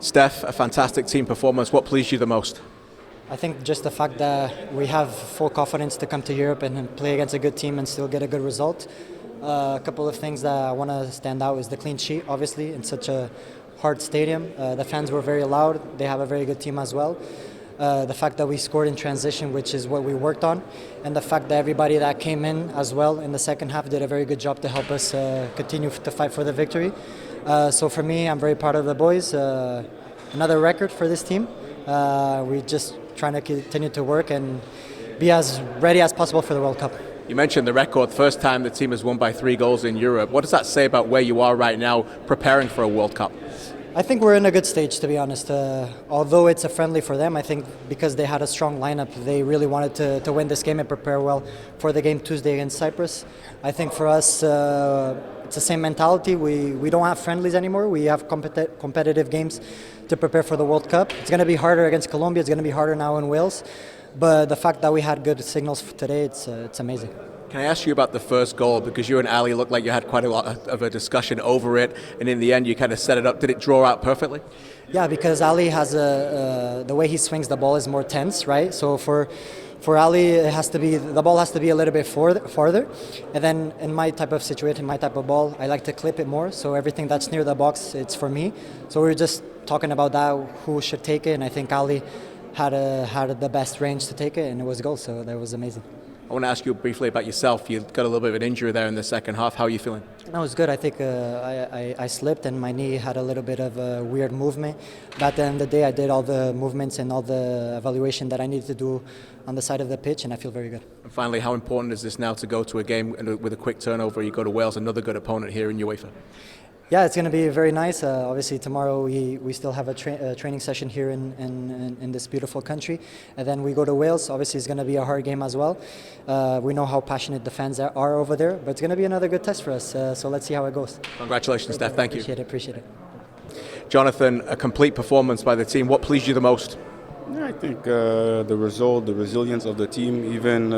Steph, a fantastic team performance. What pleased you the most? I think just the fact that we have full confidence to come to Europe and play against a good team and still get a good result. A couple of things that I want to stand out is the clean sheet, obviously, in such a hard stadium. The fans were very loud. They have a very good team as well. The fact that we scored in transition, which is what we worked on, and the fact that everybody that came in as well in the second half did a very good job to help us continue to fight for the victory. So for me, I'm very proud of the boys. Another record for this team. We're just trying to continue to work and be as ready as possible for the World Cup. You mentioned the record, first time the team has won by 3 goals in Europe. What does that say about where you are right now preparing for a World Cup? I think we're in a good stage, to be honest. Although it's a friendly for them, I think because they had a strong lineup, they really wanted to win this game and prepare well for the game Tuesday against Cyprus. I think for us, it's the same mentality. We don't have friendlies anymore. We have competitive games to prepare for the World Cup. It's going to be harder against Colombia. It's going to be harder now in Wales. But the fact that we had good signals today, it's amazing. Can I ask you about the first goal? Because you and Ali looked like you had quite a lot of a discussion over it, and in the end you kind of set it up. Did it draw out perfectly? Yeah, because Ali has the way he swings the ball is more tense, right? So for Ali, the ball has to be a little bit farther. And then in my type of situation, my type of ball, I like to clip it more. So everything that's near the box, it's for me. So we were just talking about that, who should take it, and I think Ali had the best range to take it, and it was a goal. So that was amazing. I want to ask you briefly about yourself. You got a little bit of an injury there in the second half. How are you feeling? No, it was good. I think I slipped and my knee had a little bit of a weird movement. But at the end of the day, I did all the movements and all the evaluation that I needed to do on the side of the pitch, and I feel very good. And finally, how important is this now to go to a game with a quick turnover? You go to Wales, another good opponent here in UEFA. Yeah, it's going to be very nice. Obviously, tomorrow we still have a training session here in this beautiful country. And then we go to Wales. Obviously, it's going to be a hard game as well. We know how passionate the fans are over there, but it's going to be another good test for us. So let's see how it goes. Congratulations, Steph. Thank you. Appreciate it. Jonathan, a complete performance by the team. What pleased you the most? Yeah, I think the result, the resilience of the team, even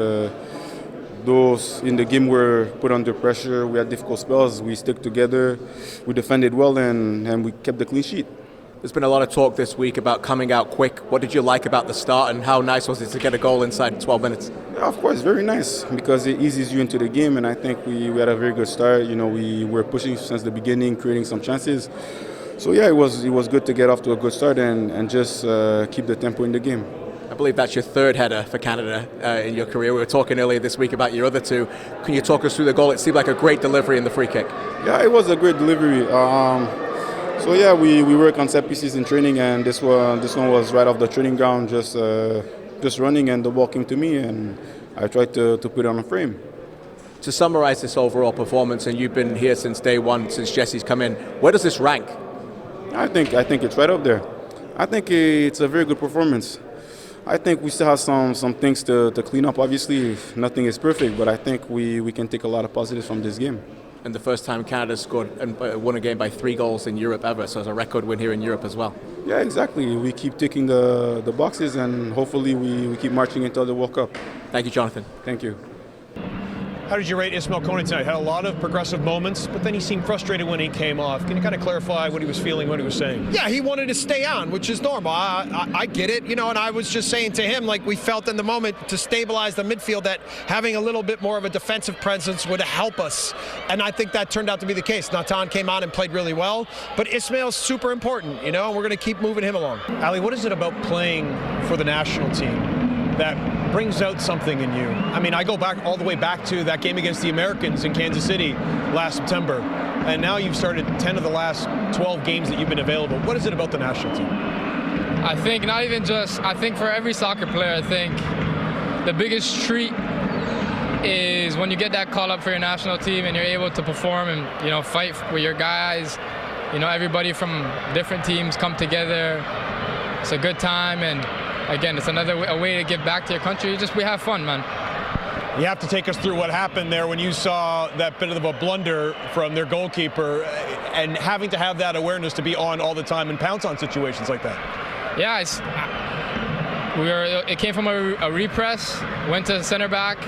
those in the game were put under pressure. We had difficult spells. We stuck together. We defended well, and we kept the clean sheet. There's been a lot of talk this week about coming out quick. What did you like about the start, and how nice was it to get a goal inside 12 minutes? Yeah, of course, very nice, because it eases you into the game, and I think we had a very good start. You know, we were pushing since the beginning, creating some chances. So yeah, it was good to get off to a good start and just keep the tempo in the game. I believe that's your third header for Canada in your career. We were talking earlier this week about your other two. Can you talk us through the goal? It seemed like a great delivery in the free kick. Yeah, it was a great delivery. So yeah, we work on set pieces in training, and this one was right off the training ground, just running, and the ball came to me, and I tried to put it on a frame. To summarize this overall performance, and you've been here since day one, since Jesse's come in, where does this rank? I think it's right up there. I think it's a very good performance. I think we still have some things to clean up. Obviously, nothing is perfect, but I think we can take a lot of positives from this game. And the first time Canada scored and won a game by 3 goals in Europe ever, so it's a record win here in Europe as well. Yeah, exactly. We keep ticking the boxes, and hopefully we keep marching until the World Cup. Thank you, Jonathan. Thank you. How did you rate Ismail Kone tonight? Had a lot of progressive moments, but then he seemed frustrated when he came off. Can you kind of clarify what he was feeling, what he was saying? Yeah, he wanted to stay on, which is normal. I get it, and I was just saying to him, like we felt in the moment, to stabilize the midfield, that having a little bit more of a defensive presence would help us. And I think that turned out to be the case. Natan came on and played really well, but Ismail's super important, and we're going to keep moving him along. Ali, what is it about playing for the national team that brings out something in you? I mean, I go all the way back to that game against the Americans in Kansas City last September, and now you've started 10 of the last 12 games that you've been available. What is it about the national team? I think I think for every soccer player, I think the biggest treat is when you get that call up for your national team and you're able to perform and, fight with your guys. Everybody from different teams come together. It's a good time, and again, it's a way to give back to your country. We have fun, man. You have to take us through what happened there when you saw that bit of a blunder from their goalkeeper and having to have that awareness to be on all the time and pounce on situations like that. Yeah, it came from a repress, went to the center back.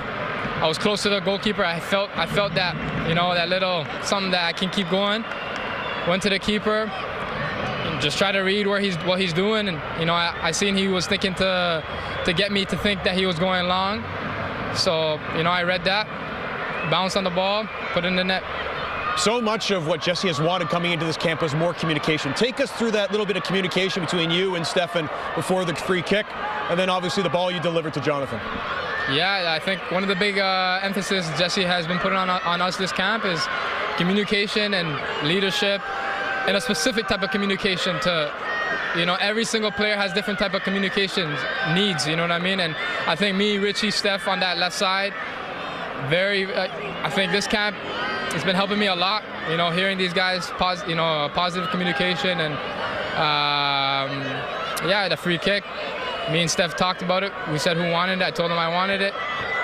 I was close to the goalkeeper. I felt that, that little something that I can keep going. Went to the keeper, just try to read what he's doing, and I seen he was thinking to get me to think that he was going long, so I read that, bounced on the ball, put it in the net. So much of what Jesse has wanted coming into this camp was more communication. Take us through that little bit of communication between you and Stefan before the free kick, and then obviously the ball you delivered to Jonathan. Yeah, I think one of the big emphasis Jesse has been putting on us this camp is communication and leadership, and a specific type of communication to, every single player has different type of communication needs, you know what I mean? And I think me, Richie, Steph on that left side, I think this camp, it's been helping me a lot, hearing these guys, positive communication, and the free kick. Me and Steph talked about it. We said who wanted it. I told him I wanted it.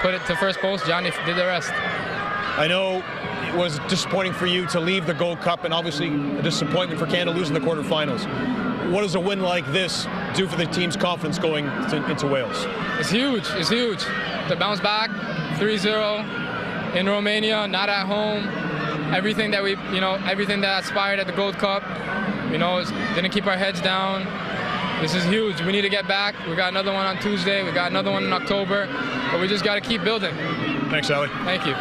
Put it to first post. Johnny did the rest. I know it was disappointing for you to leave the Gold Cup, and obviously a disappointment for Canada losing the quarterfinals. What does a win like this do for the team's confidence going into Wales? It's huge. It's huge. To bounce back 3-0 in Romania, not at home. Everything that everything that aspired at the Gold Cup, didn't keep our heads down. This is huge. We need to get back. We got another one on Tuesday. We got another one in October, but we just got to keep building. Thanks, Ali. Thank you.